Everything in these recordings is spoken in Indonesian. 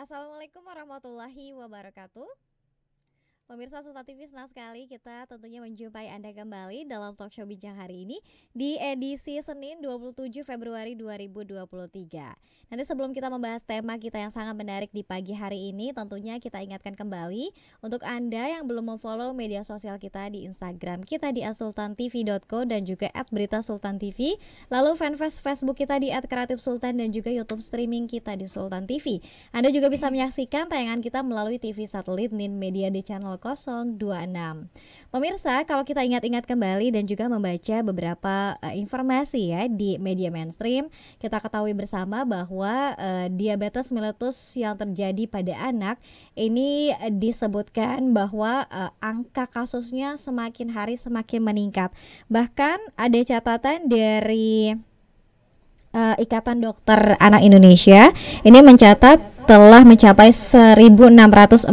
Assalamualaikum warahmatullahi wabarakatuh. Pemirsa Sultan TV, senang sekali kita tentunya menjumpai Anda kembali dalam talk show Bincang hari ini di edisi Senin 27 Februari 2023. Nanti sebelum kita membahas tema kita yang sangat menarik di pagi hari ini, tentunya kita ingatkan kembali untuk Anda yang belum memfollow media sosial kita di Instagram kita di @sultantv.co dan juga @beritasultantv, lalu fanpage Facebook kita di @kreatifsultan dan juga YouTube streaming kita di Sultan TV. Anda juga bisa menyaksikan tayangan kita melalui TV satelit Nin Media di channel 026. Pemirsa, kalau kita ingat-ingat kembali dan juga membaca beberapa informasi ya di media mainstream, kita ketahui bersama bahwa diabetes mellitus yang terjadi pada anak ini disebutkan bahwa angka kasusnya semakin hari semakin meningkat. Bahkan ada catatan dari Ikatan Dokter Anak Indonesia ini mencatat telah mencapai 1.645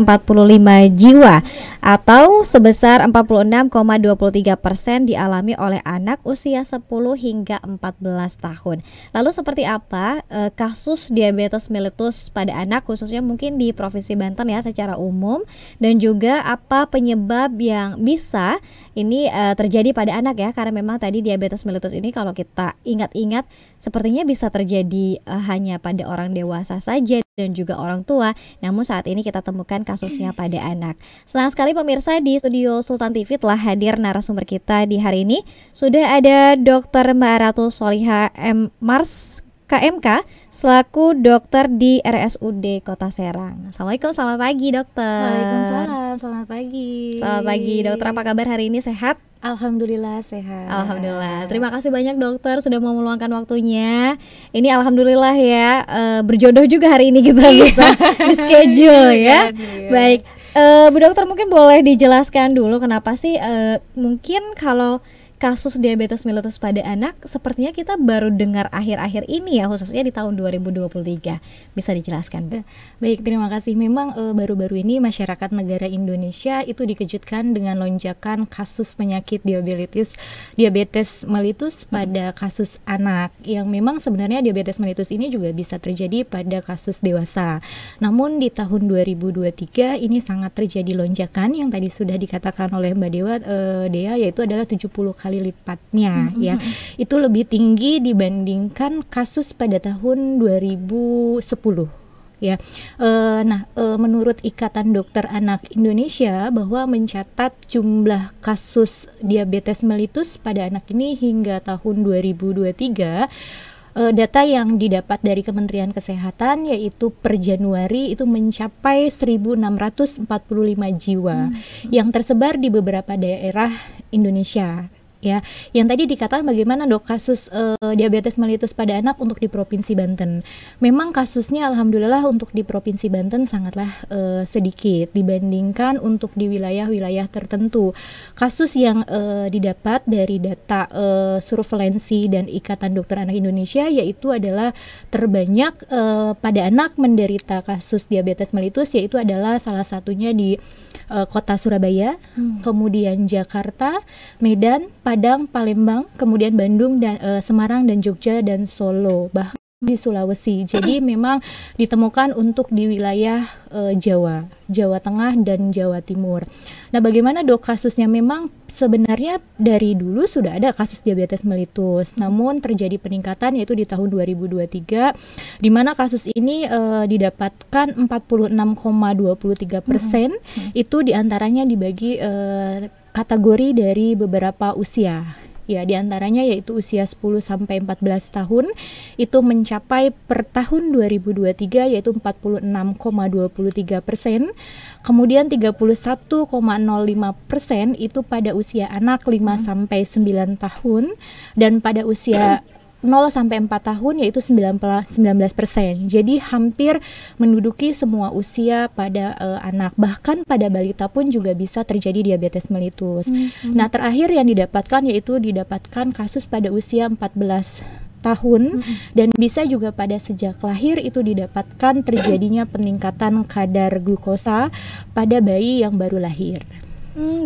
jiwa atau sebesar 46,23% dialami oleh anak usia 10 hingga 14 tahun. Lalu seperti apa kasus diabetes mellitus pada anak khususnya mungkin di Provinsi Banten ya secara umum, dan juga apa penyebab yang bisa ini terjadi pada anak ya, karena memang tadi diabetes mellitus ini kalau kita ingat-ingat sepertinya bisa terjadi hanya pada orang dewasa saja dan juga orang tua, namun saat ini kita temukan kasusnya pada anak. Senang sekali pemirsa, di studio Sultan TV telah hadir narasumber kita di hari ini. Sudah ada Dr. Mbak Ratu Soliha M. Mars KMK selaku dokter di RSUD Kota Serang. Assalamualaikum, selamat pagi dokter. Waalaikumsalam, selamat pagi. Selamat pagi dokter, apa kabar hari ini, sehat? Alhamdulillah sehat. Alhamdulillah. Terima kasih banyak dokter sudah mau meluangkan waktunya. Ini alhamdulillah ya, berjodoh juga hari ini kita bisa di schedule ya. Baik, Bu Dokter mungkin boleh dijelaskan dulu kenapa sih mungkin kalau kasus diabetes mellitus pada anak sepertinya kita baru dengar akhir-akhir ini ya, khususnya di tahun 2023. Bisa dijelaskan? Baik, terima kasih. Memang baru-baru ini masyarakat negara Indonesia itu dikejutkan dengan lonjakan kasus penyakit diabetes mellitus pada kasus anak, yang memang sebenarnya diabetes mellitus ini juga bisa terjadi pada kasus dewasa. Namun di tahun 2023 ini sangat terjadi lonjakan yang tadi sudah dikatakan oleh Mbak Dea, yaitu adalah 70 kali lipatnya ya. Itu lebih tinggi dibandingkan kasus pada tahun 2010 ya. Menurut Ikatan Dokter Anak Indonesia bahwa mencatat jumlah kasus diabetes mellitus pada anak ini hingga tahun 2023, data yang didapat dari Kementerian Kesehatan yaitu per Januari itu mencapai 1.645 jiwa yang tersebar di beberapa daerah Indonesia. Ya, yang tadi dikatakan bagaimana dok kasus diabetes mellitus pada anak untuk di Provinsi Banten. Memang kasusnya alhamdulillah untuk di Provinsi Banten sangatlah sedikit dibandingkan untuk di wilayah-wilayah tertentu. Kasus yang didapat dari data surveilansi dan Ikatan Dokter Anak Indonesia yaitu adalah terbanyak pada anak menderita kasus diabetes mellitus, yaitu adalah salah satunya di Kota Surabaya, kemudian Jakarta, Medan, Padang, Palembang, kemudian Bandung dan Semarang dan Jogja dan Solo, bahkan di Sulawesi. Jadi memang ditemukan untuk di wilayah Jawa, Jawa Tengah dan Jawa Timur. Nah, bagaimana dok kasusnya? Memang sebenarnya dari dulu sudah ada kasus diabetes mellitus, namun terjadi peningkatan yaitu di tahun 2023, di mana kasus ini didapatkan 46,23%. Itu diantaranya dibagi kategori dari beberapa usia. Ya, diantaranya yaitu usia 10 sampai 14 tahun itu mencapai per tahun 2023 yaitu 46,23%. Kemudian 31,05% itu pada usia anak 5 sampai 9 tahun, dan pada usia 0 sampai 4 tahun yaitu 19%. Jadi hampir menduduki semua usia pada anak. Bahkan pada balita pun juga bisa terjadi diabetes mellitus. Nah, terakhir yang didapatkan yaitu didapatkan kasus pada usia 14 tahun dan bisa juga pada sejak lahir itu didapatkan terjadinya peningkatan kadar glukosa pada bayi yang baru lahir.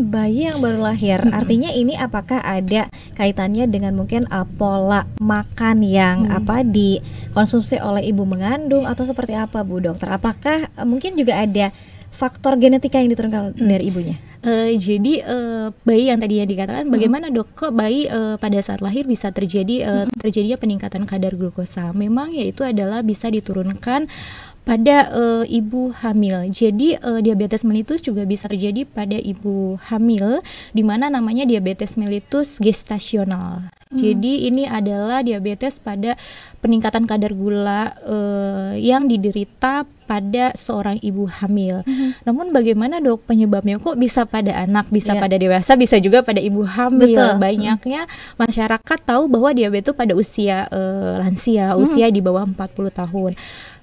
Bayi yang baru lahir, artinya ini apakah ada kaitannya dengan mungkin pola makan yang dikonsumsi oleh ibu mengandung atau seperti apa Bu Dokter? Apakah mungkin juga ada faktor genetika yang diturunkan dari ibunya? Jadi bayi yang tadi dikatakan, bagaimana dok kok bayi pada saat lahir bisa terjadinya peningkatan kadar glukosa? Memang yaitu adalah bisa diturunkan pada ibu hamil. Jadi diabetes mellitus juga bisa terjadi pada ibu hamil, di mana namanya diabetes mellitus gestasional. Jadi ini adalah diabetes pada peningkatan kadar gula yang diderita pada seorang ibu hamil. Namun bagaimana dok penyebabnya, kok bisa pada anak, bisa pada dewasa, bisa juga pada ibu hamil? Betul. Banyaknya masyarakat tahu bahwa diabetes itu pada usia lansia, usia di bawah 40 tahun.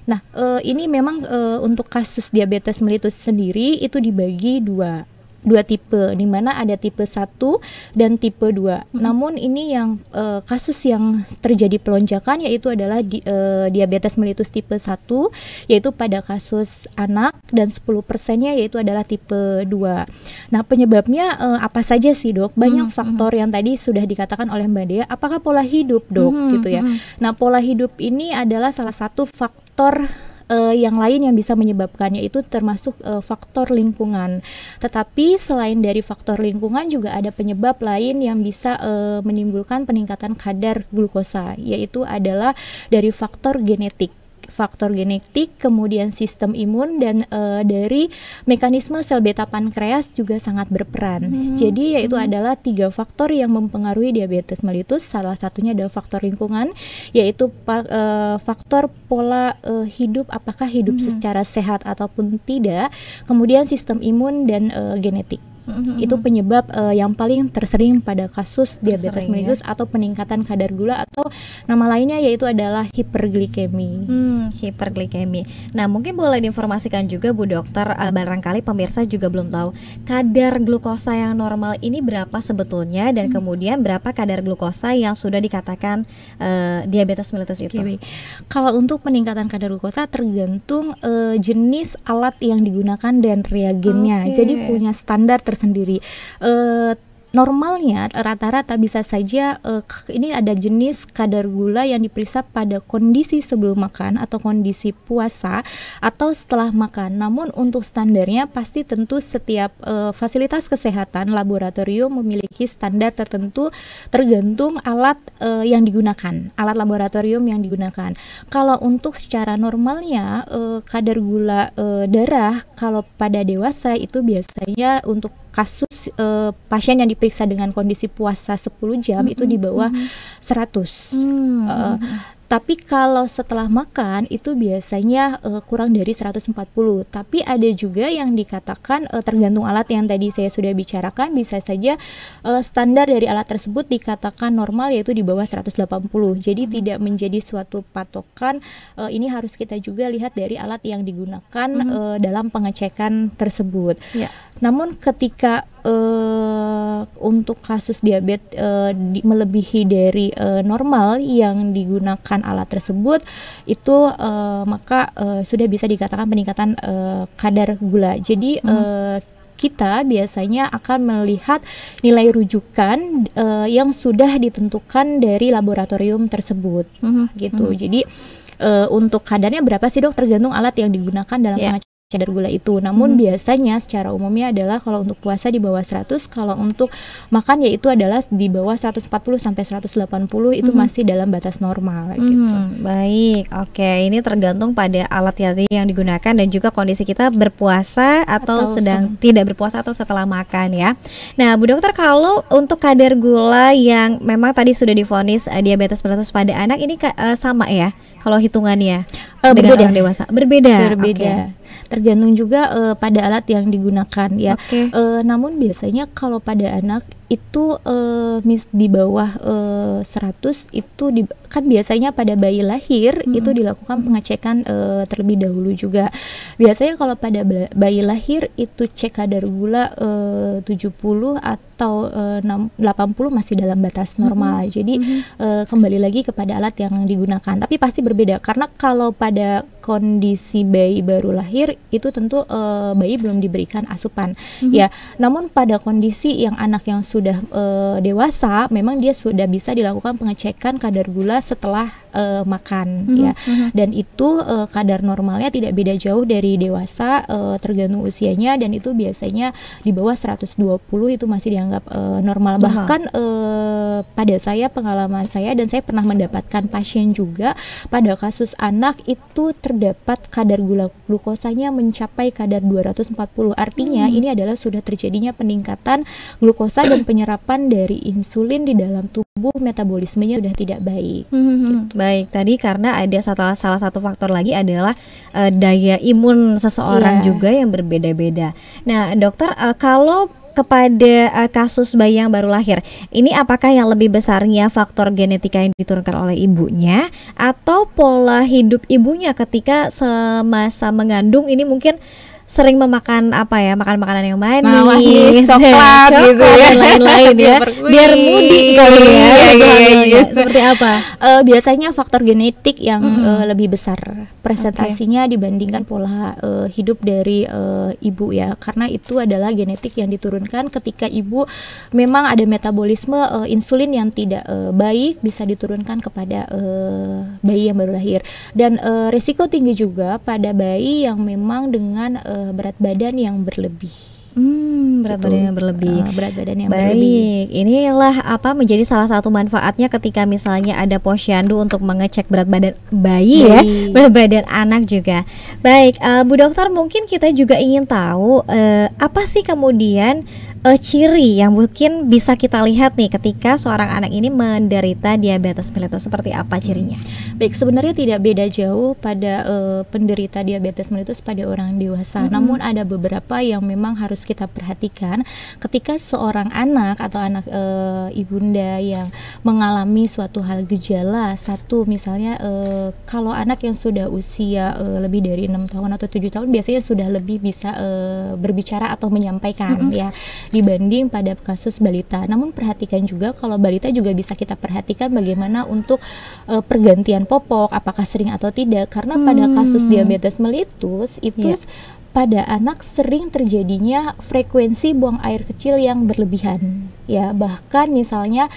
Nah, ini memang untuk kasus diabetes mellitus sendiri itu dibagi dua tipe, di mana ada tipe 1 dan tipe 2. Namun ini yang kasus yang terjadi pelonjakan yaitu adalah diabetes mellitus tipe 1, yaitu pada kasus anak, dan 10%-nya yaitu adalah tipe 2. Nah, penyebabnya apa saja sih dok? Banyak faktor yang tadi sudah dikatakan oleh Mbak Dea. Apakah pola hidup dok gitu ya? Nah, pola hidup ini adalah salah satu faktor yang lain yang bisa menyebabkannya, itu termasuk faktor lingkungan. Tetapi selain dari faktor lingkungan juga ada penyebab lain yang bisa menimbulkan peningkatan kadar glukosa, yaitu adalah dari faktor genetik, kemudian sistem imun, dan dari mekanisme sel beta pankreas juga sangat berperan. Jadi yaitu adalah 3 faktor yang mempengaruhi diabetes mellitus. Salah satunya adalah faktor lingkungan, yaitu faktor pola hidup, apakah hidup secara sehat ataupun tidak, kemudian sistem imun dan genetik. Itu penyebab yang paling tersering pada kasus diabetes mellitus atau peningkatan kadar gula, atau nama lainnya yaitu adalah hiperglikemi. Hiperglikemi. Nah, mungkin boleh diinformasikan juga Bu Dokter, barangkali pemirsa juga belum tahu kadar glukosa yang normal ini berapa sebetulnya, dan kemudian berapa kadar glukosa yang sudah dikatakan diabetes mellitus itu. Kalau untuk peningkatan kadar glukosa tergantung jenis alat yang digunakan dan reagennya. Jadi punya standar tersendiri. Normalnya rata-rata bisa saja ini ada jenis kadar gula yang diperiksa pada kondisi sebelum makan atau kondisi puasa atau setelah makan. Namun untuk standarnya pasti tentu setiap fasilitas kesehatan laboratorium memiliki standar tertentu tergantung alat yang digunakan, alat laboratorium yang digunakan. Kalau untuk secara normalnya kadar gula darah kalau pada dewasa itu biasanya untuk kasus pasien yang diperiksa dengan kondisi puasa 10 jam itu di bawah 100. Tapi kalau setelah makan itu biasanya kurang dari 140. Tapi ada juga yang dikatakan tergantung alat yang tadi saya sudah bicarakan, bisa saja standar dari alat tersebut dikatakan normal yaitu di bawah 180. Jadi tidak menjadi suatu patokan. Ini harus kita juga lihat dari alat yang digunakan dalam pengecekan tersebut. Namun ketika untuk kasus diabetes melebihi dari normal yang digunakan alat tersebut, itu maka sudah bisa dikatakan peningkatan kadar gula. Jadi kita biasanya akan melihat nilai rujukan yang sudah ditentukan dari laboratorium tersebut, gitu. Jadi untuk kadarnya berapa sih dok? Tergantung alat yang digunakan dalam pengecekan kadar gula itu. Namun biasanya secara umumnya adalah kalau untuk puasa di bawah 100, kalau untuk makan yaitu adalah di bawah 140 sampai 180 itu masih dalam batas normal gitu. Baik, oke. Ini tergantung pada alat yang digunakan dan juga kondisi kita berpuasa atau sedang tidak berpuasa atau setelah makan ya. Nah, Bu Dokter, kalau untuk kadar gula yang memang tadi sudah divonis diabetes mellitus pada anak ini sama ya kalau hitungannya dengan orang dewasa? Berbeda. Okay. Tergantung juga pada alat yang digunakan ya. Namun biasanya kalau pada anak itu di bawah 100 itu kan biasanya pada bayi lahir itu dilakukan pengecekan terlebih dahulu juga. Biasanya kalau pada bayi lahir itu cek kadar gula 70 atau 80 masih dalam batas normal. Jadi kembali lagi kepada alat yang digunakan, tapi pasti berbeda karena kalau pada kondisi bayi baru lahir itu tentu bayi belum diberikan asupan ya. Namun pada kondisi yang anak yang sudah dewasa, memang dia sudah bisa dilakukan pengecekan kadar gula setelah makan ya. Dan itu kadar normalnya tidak beda jauh dari dewasa, tergantung usianya, dan itu biasanya di bawah 120 itu masih dianggap normal. Bahkan pada pengalaman saya, dan saya pernah mendapatkan pasien juga pada kasus anak itu terdapat kadar glukosanya mencapai kadar 240. Artinya ini adalah sudah terjadinya peningkatan glukosa dan penyerapan dari insulin di dalam tubuh, metabolismenya sudah tidak baik. Gitu. Baik, tadi karena ada salah satu faktor lagi adalah daya imun seseorang juga yang berbeda-beda. Nah, dokter, kalau kepada kasus bayi yang baru lahir, ini apakah yang lebih besarnya faktor genetika yang diturunkan oleh ibunya atau pola hidup ibunya ketika semasa mengandung ini mungkin sering memakan makan makanan yang manis, coklat gitu ya, dan lain-lain ya, biar mudik kali ya, seperti apa? Biasanya faktor genetik yang lebih besar presentasinya dibandingkan pola hidup dari ibu ya, karena itu adalah genetik yang diturunkan ketika ibu memang ada metabolisme insulin yang tidak baik, bisa diturunkan kepada bayi yang baru lahir. Dan risiko tinggi juga pada bayi yang memang dengan berat badan yang berlebih. Berat badan yang berlebih. Berat badan yang berlebih. Baik, inilah menjadi salah satu manfaatnya ketika misalnya ada posyandu untuk mengecek berat badan bayi ya, berat badan anak juga. Baik, Bu Dokter, mungkin kita juga ingin tahu apa sih kemudian ciri yang mungkin bisa kita lihat nih ketika seorang anak ini menderita diabetes mellitus, seperti apa cirinya? Baik, sebenarnya tidak beda jauh pada penderita diabetes mellitus pada orang dewasa. Namun ada beberapa yang memang harus kita perhatikan ketika seorang anak atau anak ibunda yang mengalami suatu hal gejala. Satu, misalnya kalau anak yang sudah usia lebih dari 6 tahun atau 7 tahun biasanya sudah lebih bisa berbicara atau menyampaikan ya, dibanding pada kasus balita. Namun perhatikan juga kalau balita juga bisa kita perhatikan bagaimana untuk pergantian popok, apakah sering atau tidak, karena pada kasus diabetes mellitus itu pada anak sering terjadinya frekuensi buang air kecil yang berlebihan ya. Bahkan misalnya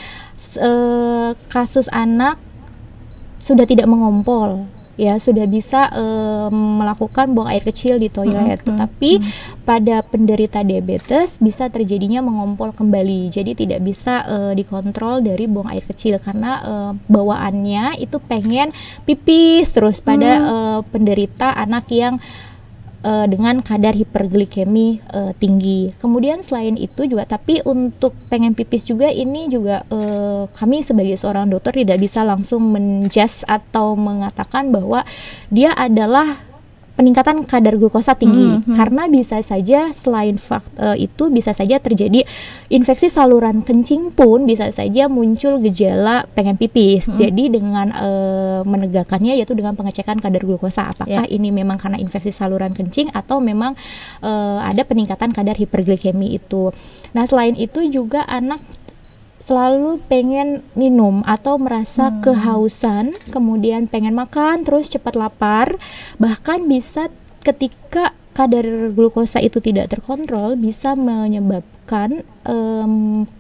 kasus anak sudah tidak mengompol ya, sudah bisa melakukan buang air kecil di toilet, tetapi pada penderita diabetes bisa terjadinya mengompol kembali. Jadi tidak bisa dikontrol dari buang air kecil karena bawaannya itu pengen pipis terus pada penderita anak yang dengan kadar hiperglikemi tinggi. Kemudian selain itu juga, tapi untuk pengen pipis juga ini juga kami sebagai seorang dokter tidak bisa langsung menjudge atau mengatakan bahwa dia adalah peningkatan kadar glukosa tinggi, karena bisa saja selain itu bisa saja terjadi infeksi saluran kencing, pun bisa saja muncul gejala pengen pipis. Jadi dengan menegakkannya yaitu dengan pengecekan kadar glukosa, apakah ini memang karena infeksi saluran kencing atau memang ada peningkatan kadar hiperglikemi itu. Nah, selain itu juga anak selalu pengen minum atau merasa kehausan, kemudian pengen makan, terus cepat lapar. Bahkan bisa ketika kadar glukosa itu tidak terkontrol bisa menyebabkan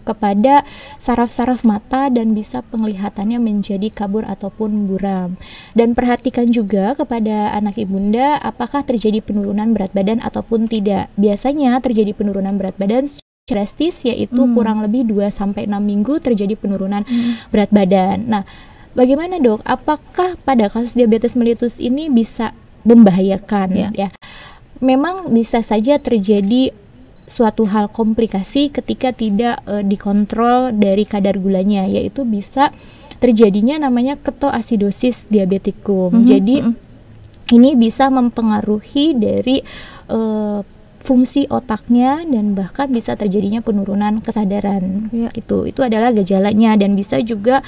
kepada saraf-saraf mata dan bisa penglihatannya menjadi kabur ataupun buram. Dan perhatikan juga kepada anak ibunda apakah terjadi penurunan berat badan ataupun tidak. Biasanya terjadi penurunan berat badan drastis, yaitu kurang lebih 2-6 minggu terjadi penurunan berat badan. Nah, bagaimana dok? Apakah pada kasus diabetes mellitus ini bisa membahayakan ya? Memang bisa saja terjadi suatu hal komplikasi ketika tidak dikontrol dari kadar gulanya, yaitu bisa terjadinya namanya ketoasidosis diabetikum. Jadi ini bisa mempengaruhi dari fungsi otaknya dan bahkan bisa terjadinya penurunan kesadaran gitu. Itu adalah gejalanya, dan bisa juga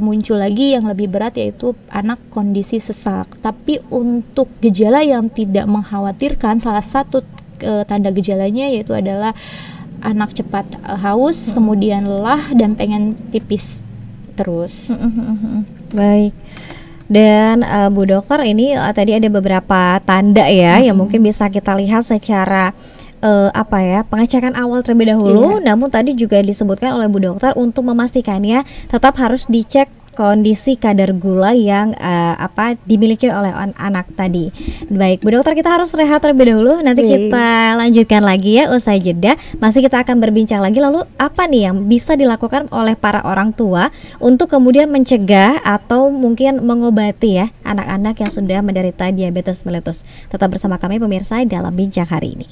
muncul lagi yang lebih berat, yaitu anak kondisi sesak. Tapi untuk gejala yang tidak mengkhawatirkan, salah satu tanda gejalanya yaitu adalah anak cepat haus, kemudian lelah dan pengen pipis terus. Baik. Dan Bu Dokter, ini tadi ada beberapa tanda ya yang mungkin bisa kita lihat secara pengecekan awal terlebih dahulu. Namun tadi juga disebutkan oleh Bu Dokter untuk memastikannya tetap harus dicek kondisi kadar gula yang dimiliki oleh anak tadi. Baik, Bu Dokter, kita harus rehat terlebih dahulu. Nanti kita lanjutkan lagi ya usai jeda. Masih kita akan berbincang lagi. Lalu apa nih yang bisa dilakukan oleh para orang tua untuk kemudian mencegah atau mungkin mengobati ya anak-anak yang sudah menderita diabetes mellitus? Tetap bersama kami pemirsa dalam bincang hari ini.